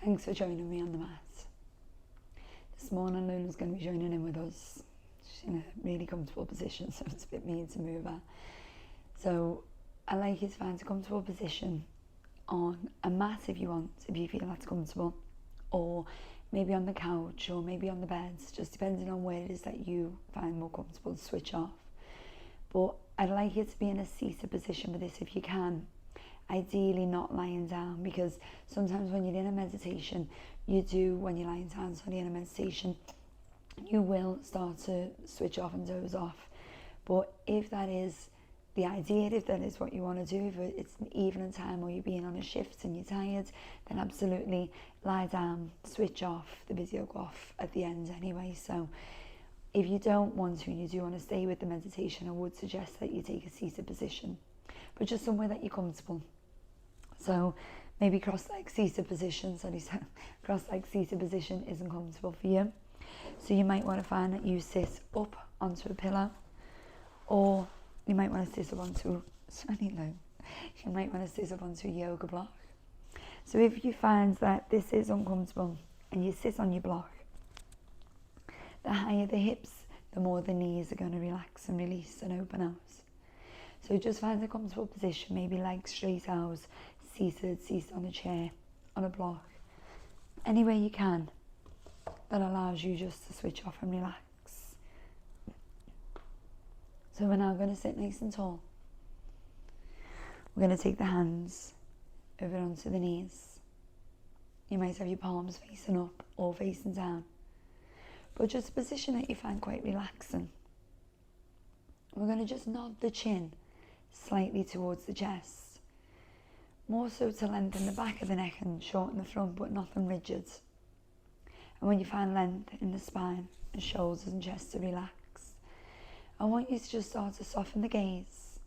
Thanks for joining me on the mat. This morning Luna's going to be joining in with us. She's in a really comfortable position, so it's a bit mean to move her. So I'd like you to find a comfortable position on a mat if you want, if you feel that's comfortable, or maybe on the couch, or maybe on the beds, just depending on where it is that you find more comfortable to switch off. But I'd like you to be in a seated position for this if you can. Ideally not lying down, because sometimes when you're in a meditation, when you're lying down, in a meditation, you will start to switch off and doze off. But if that is the idea, if that is what you want to do, if it's an evening time or you're being on a shift and you're tired, then absolutely lie down, switch off, the video go off at the end anyway. So if you don't want to and you do want to stay with the meditation, I would suggest that you take a seated position, but just somewhere that you're comfortable. So maybe cross-legged seated position, cross-legged seated position isn't comfortable for you. So you might want to find that you sit up onto a pillow, or you might want to sit up onto, you might want to sit up onto a yoga block. So if you find that this is uncomfortable and you sit on your block, the higher the hips, the more the knees are going to relax and release and open out. So just find a comfortable position, maybe legs straight out, seated on a chair, on a block, any way you can that allows you just to switch off and relax. So we're now going to sit nice and tall. We're going to take the hands over onto the knees. You might have your palms facing up or facing down, but just a position that you find quite relaxing. We're going to just nod the chin slightly towards the chest, more so to lengthen the back of the neck and shorten the front, but nothing rigid. And when you find length in the spine and shoulders and chest to relax, I want you to just start to soften the gaze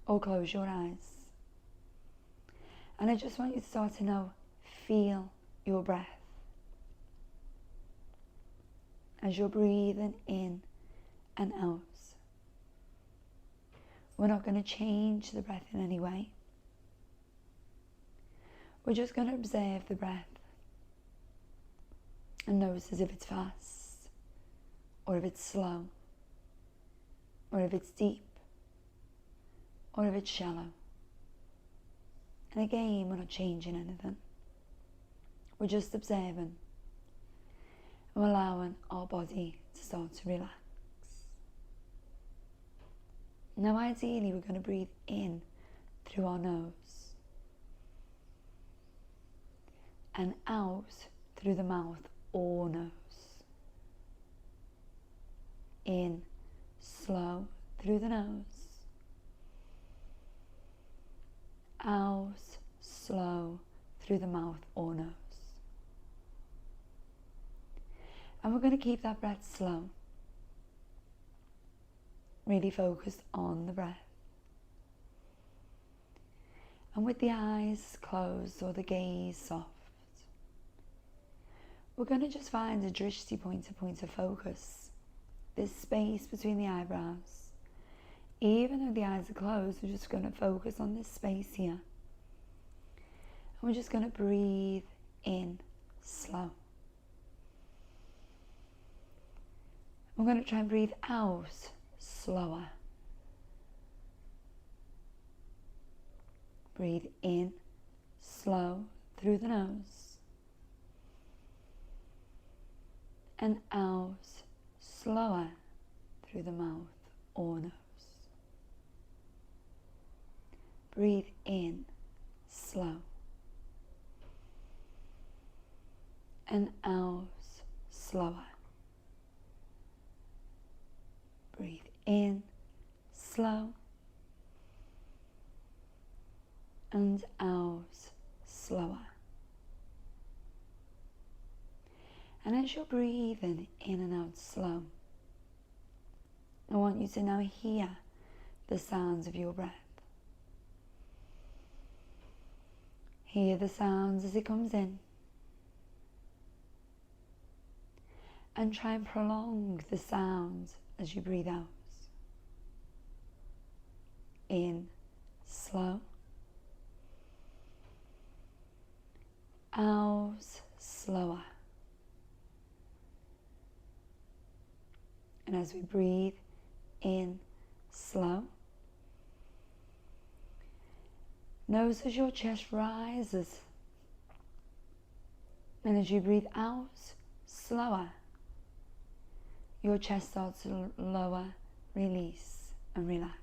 or close your eyes. And I just want you to start to now feel your breath as you're breathing in and out. We're not going to change the breath in any way. We're just going to observe the breath and notice if it's fast, or if it's slow, or if it's deep, or if it's shallow. And again, we're not changing anything. We're just observing and allowing our body to start to relax. Now ideally we're going to breathe in through our nose and out through the mouth or nose. In slow through the nose, out slow through the mouth or nose. And we're going to keep that breath slow, really focused on the breath. And with the eyes closed or the gaze soft, we're going to just find a drishti point of focus, this space between the eyebrows. Even though the eyes are closed, we're just going to focus on this space here. And we're just going to breathe in slow. We're going to try and breathe out slower. Breathe in slow through the nose. And out slower through the mouth or nose. Breathe in slow. And out slower. Breathe in slow. And out slower. And as you're breathing in and out slow, I want you to now hear the sounds of your breath. Hear the sounds as it comes in. And try and prolong the sound as you breathe out. In slow. Out slower. And as we breathe in slow, notice as your chest rises, and as you breathe out slower, your chest starts to lower, release and relax.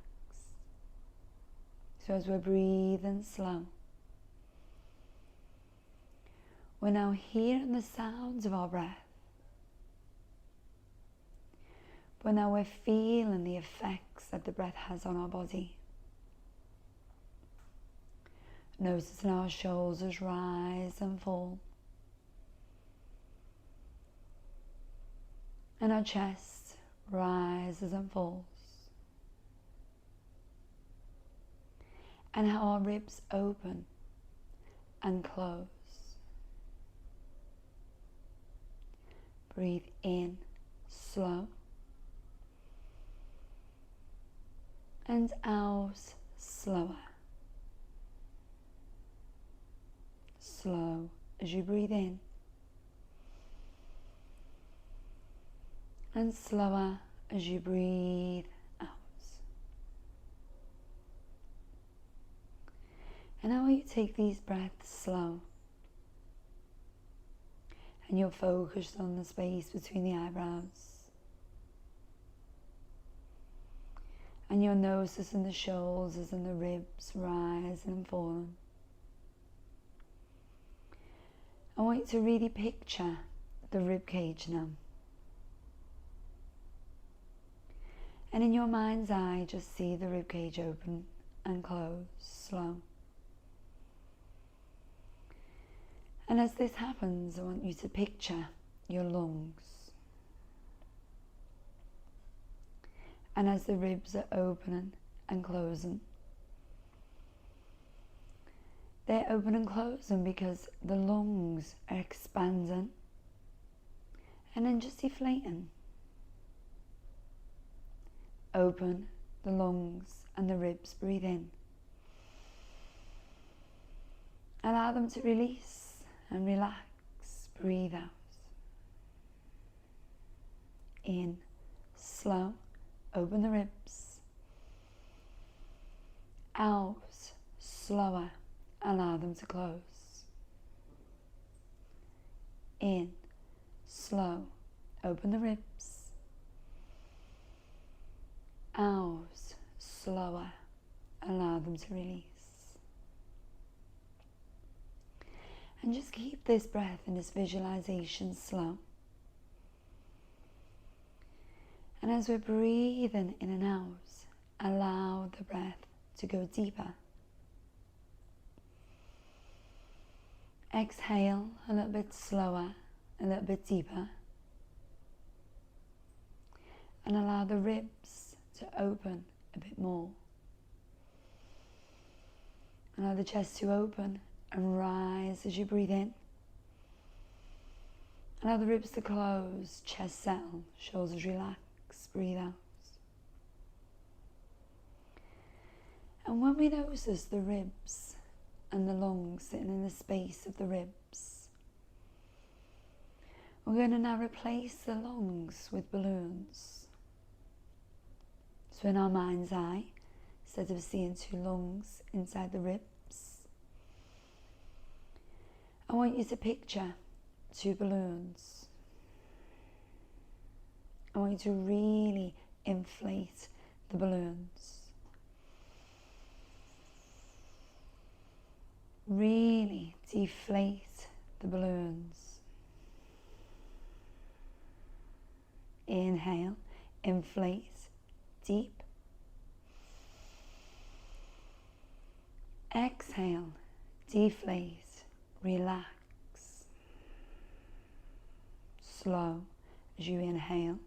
So as we're breathing slow, we're now hearing the sounds of our breath, but now we're feeling the effects that the breath has on our body. Noticing our shoulders rise and fall, and our chest rises and falls, and how our ribs open and close. Breathe in slow, and out slower. Slow as you breathe in, and slower as you breathe out. And now you take these breaths slow, and you're focused on the space between the eyebrows, and you're noticing the shoulders and the ribs rising and falling. I want you to really picture the rib cage now. And in your mind's eye, just see the rib cage open and close, slow. And as this happens, I want you to picture your lungs. And as the ribs are opening and closing, they're open and closing because the lungs are expanding and then just deflating. Open the lungs and the ribs, breathe in. Allow them to release and relax, breathe out. In, slow, open the ribs. Out, slower, allow them to close. In, slow, open the ribs. Out, slower, allow them to release. And just keep this breath and this visualization slow. And as we're breathing in and out, allow the breath to go deeper. Exhale a little bit slower, a little bit deeper. And allow the ribs to open a bit more. Allow the chest to open and rise as you breathe in. Allow the ribs to close, chest settle, shoulders relax, breathe out. And when we notice the ribs and the lungs sitting in the space of the ribs, we're going to now replace the lungs with balloons. So in our mind's eye, instead of seeing two lungs inside the ribs, I want you to picture two balloons. I want you to really inflate the balloons. Really deflate the balloons. Inhale, inflate, deep. Exhale, deflate, relax. Slow as you inhale,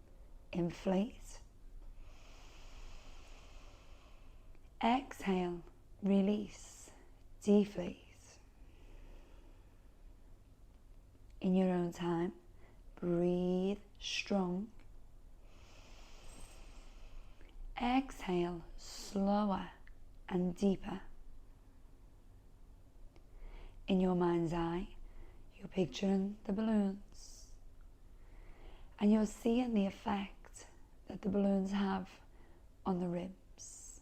inflate. Exhale, release, deflate. In your own time, breathe strong. Exhale, slower and deeper. In your mind's eye, you're picturing the balloons, and you're seeing the effect that the balloons have on the ribs,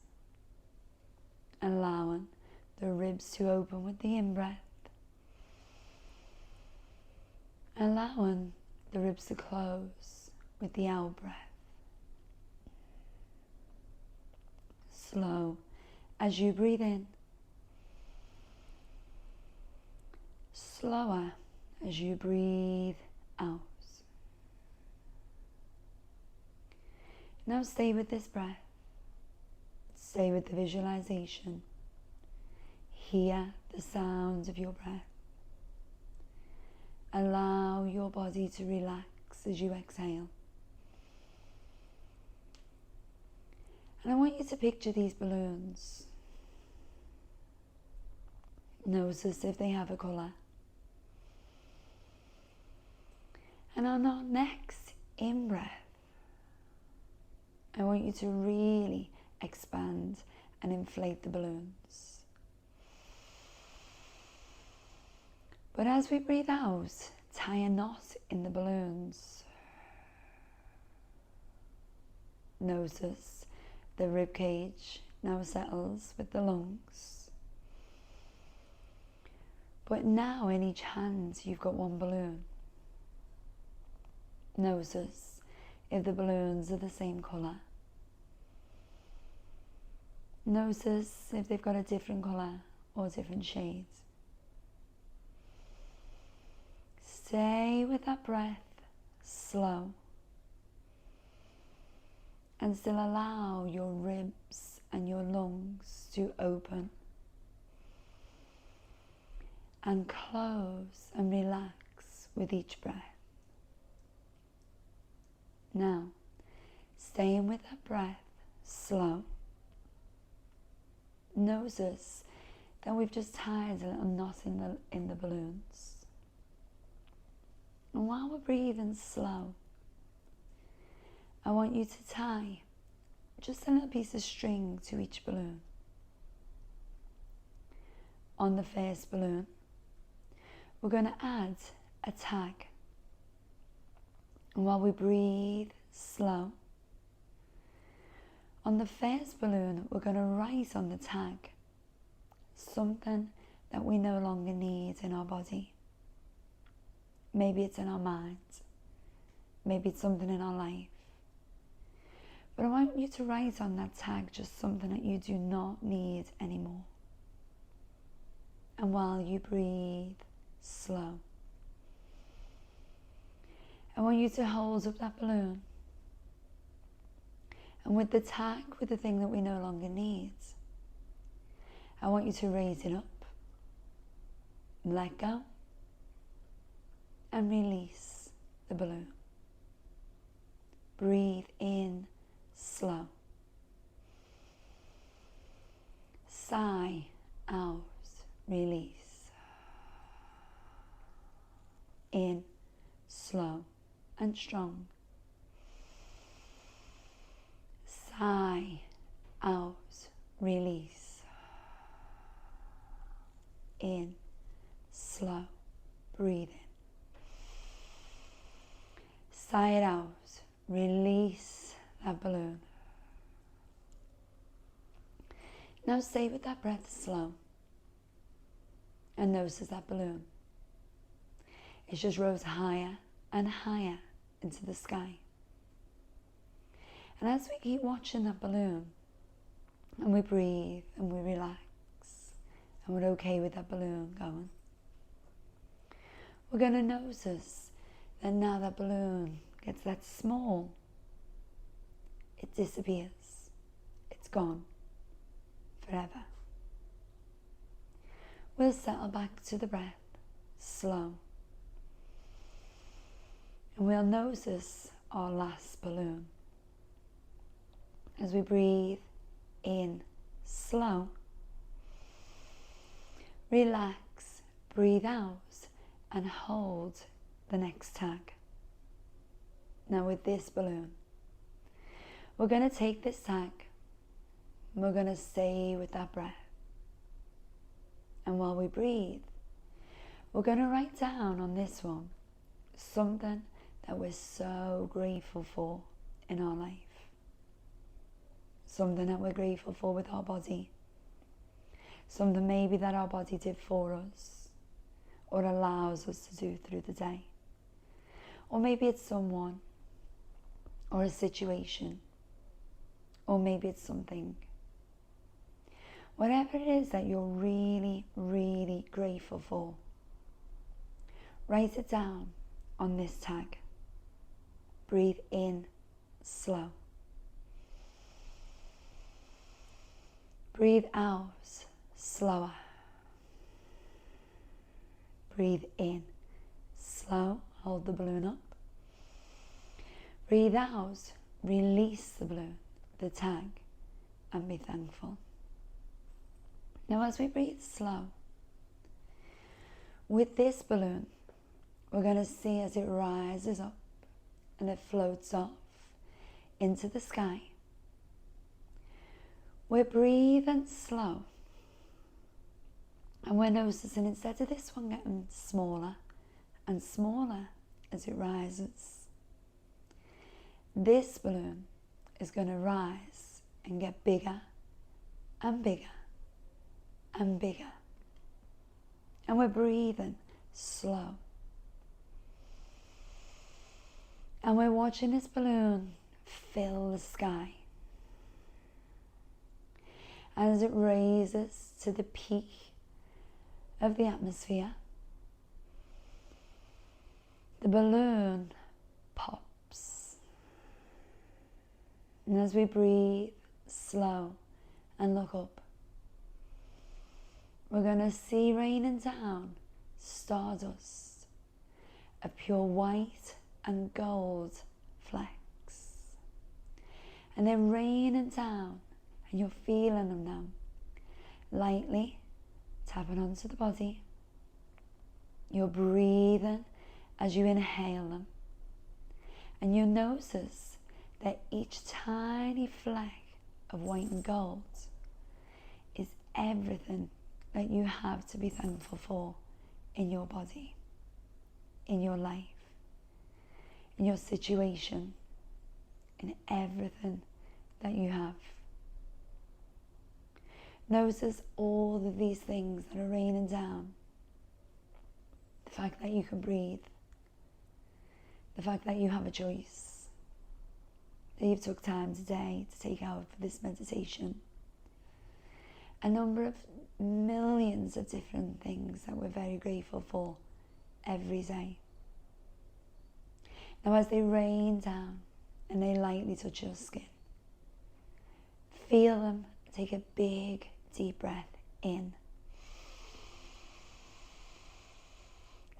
allowing the ribs to open with the in-breath, allowing the ribs to close with the out-breath. Slow as you breathe in, slower as you breathe out. Now stay with this breath, stay with the visualization, hear the sounds of your breath. Allow your body to relax as you exhale. And I want you to picture these balloons. Notice if they have a colour. And on our next in-breath, I want you to really expand and inflate the balloons. But as we breathe out, tie a knot in the balloons. Notice the rib cage now settles with the lungs. But now in each hand you've got one balloon. Notice if the balloons are the same colour. Notice if they've got a different colour or different shade. Stay with that breath, slow. And still allow your ribs and your lungs to open and close and relax with each breath. Now, staying with that breath, slow. Notice that we've just tied a little knot in the balloons. And while we're breathing slow, I want you to tie just a little piece of string to each balloon. On the first balloon, we're going to add a tag. And while we breathe slow, on the first balloon, we're going to write on the tag something that we no longer need in our body. Maybe it's in our mind. Maybe it's something in our life. But I want you to write on that tag just something that you do not need anymore. And while you breathe slow, I want you to hold up that balloon. And with the tag, with the thing that we no longer need, I want you to raise it up, let go, and release the balloon. Breathe in slow. Sigh out, release. In, slow and strong. Sigh out, release. In, slow, breathe in. Sigh it out, release that balloon. Now stay with that breath slow and notice that balloon. It just rose higher and higher into the sky. And as we keep watching that balloon and we breathe and we relax and we're okay with that balloon going, we're going to notice that now that balloon gets that small, it disappears. It's gone forever. We'll settle back to the breath, slow. And we'll notice our last balloon. As we breathe in slow, relax, breathe out, and hold the next tag. Now with this balloon, we're going to take this tag, we're going to stay with that breath. And while we breathe, we're going to write down on this one something that we're so grateful for in our life. Something that we're grateful for with our body. Something maybe that our body did for us or allows us to do through the day. Or maybe it's someone or a situation, or maybe it's something. Whatever it is that you're really, really grateful for, write it down on this tag. Breathe in slow. Breathe out slower. Breathe in slow, hold the balloon up. Breathe out, release the balloon, the tag, and be thankful. Now as we breathe slow, with this balloon, we're going to see as it rises up and it floats off into the sky. We're breathing slow, and we're noticing instead of this one getting smaller and smaller as it rises, this balloon is going to rise and get bigger and bigger and bigger. And we're breathing slow. And we're watching this balloon fill the sky. As it raises to the peak of the atmosphere, the balloon pops. And as we breathe slow and look up, we're going to see raining down stardust of pure white and gold flecks. And they're raining down, and you're feeling them now, lightly tapping onto the body. You're breathing as you inhale them, and you notice that each tiny fleck of white and gold is everything that you have to be thankful for in your body, in your life, in your situation, in everything that you have. Notice all of these things that are raining down. The fact that you can breathe, the fact that you have a choice, that you've took time today to take out for this meditation. A number of millions of different things that we're very grateful for every day. Now as they rain down and they lightly touch your skin, feel them. Take a big deep breath in.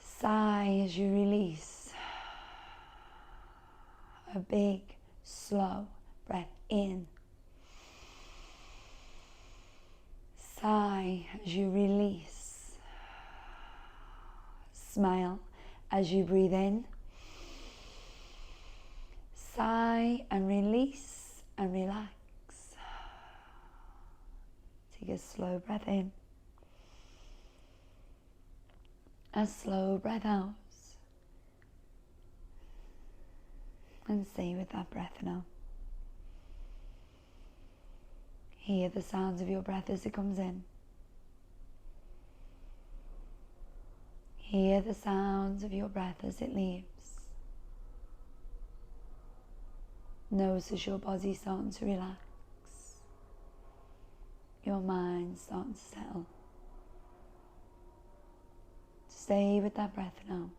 Sigh as you release. A big slow breath in. Sigh as you release. Smile as you breathe in. Sigh and release and relax. Take a slow breath in. A slow breath out. And stay with that breath now. Hear the sounds of your breath as it comes in. Hear the sounds of your breath as it leaves. Notice your body starting to relax. Your mind starting to settle. Stay with that breath now.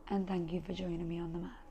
And thank you for joining me on the mat.